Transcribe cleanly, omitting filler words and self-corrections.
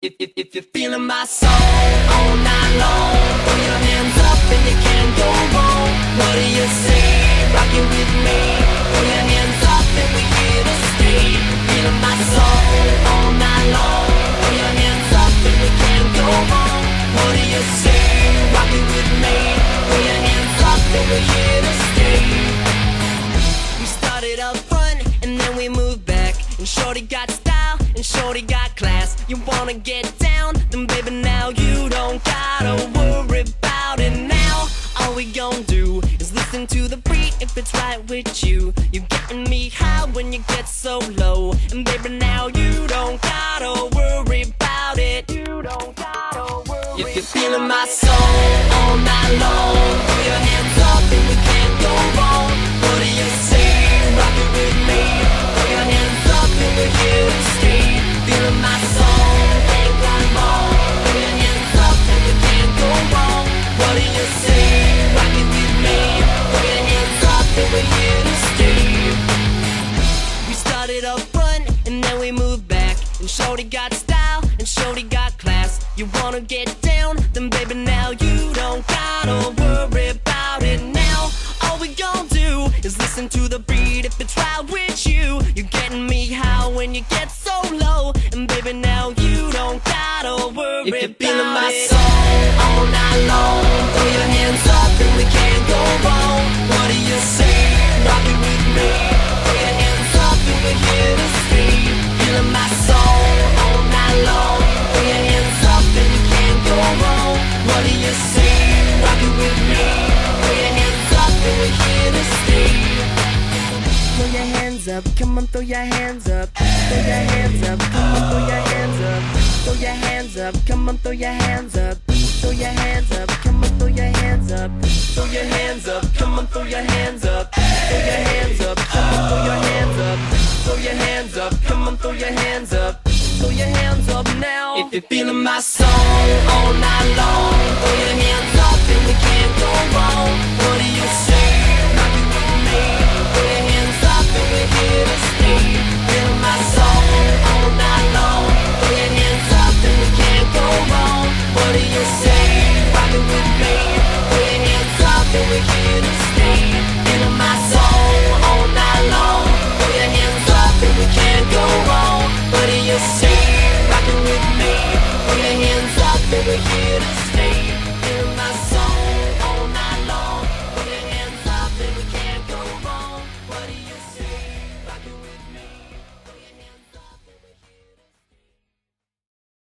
If you're feeling my soul all night long, throw your hands up and you can't go wrong. What do you say? Rock it with me. Throw your hands up and we're here to stay. Feeling my soul all night long. Throw your hands up and we can't go wrong. What do you say? Rock it with me. Throw your hands up and we're here to stay. We started up front and then we moved back, and shorty got style and shorty got class. You wanna get down, then baby now you don't gotta worry about it now. All we gon' do is listen to the beat if it's right with you. You're getting me high when you get so low, and baby now you don't gotta worry about it. You don't gotta worry. If you're feeling my soul all night long, throw your hands up and we can't go wrong. What do you say? Rock it with me. Throw your hands up and we're here to stay. Feeling my soul, ain't going wrong. Throw your hands up and we can't go wrong. What do you say? Rock it with me. Throw your hands up and we're here to stay. We started up front and then we moved back, and shorty got style and shorty got class. You wanna get down, then baby now you don't gotta worry about it now. All we gon' do is listen to the beat if it's right with you. You're getting me high when you get so low, and baby now you don't gotta worry if you're feeling my soul all night long, throw your hands up and we can't go wrong. What do you say? Rock it with me. Throw your hands up and we're here to stay. Feeling my soul all night long, throw your hands up and we can't go wrong. What do you say? Rock it with me. Throw your hands up and we're here to stay. Throw your hands up, come on, throw your hands up. Throw your hands up, come on, throw your hands up. Throw your hands up, come on, throw your hands up. Throw your hands up, come on, throw your hands up. Throw your hands up, come on, throw your hands up. Throw your hands up, come on, throw your hands up. Throw your hands up, come on, throw your hands up. Throw your hands up now. If you're feeling my soul all night long, throw your hands up and we can't go wrong. What do you say? Rock it with me. Throw your hands up and we're here to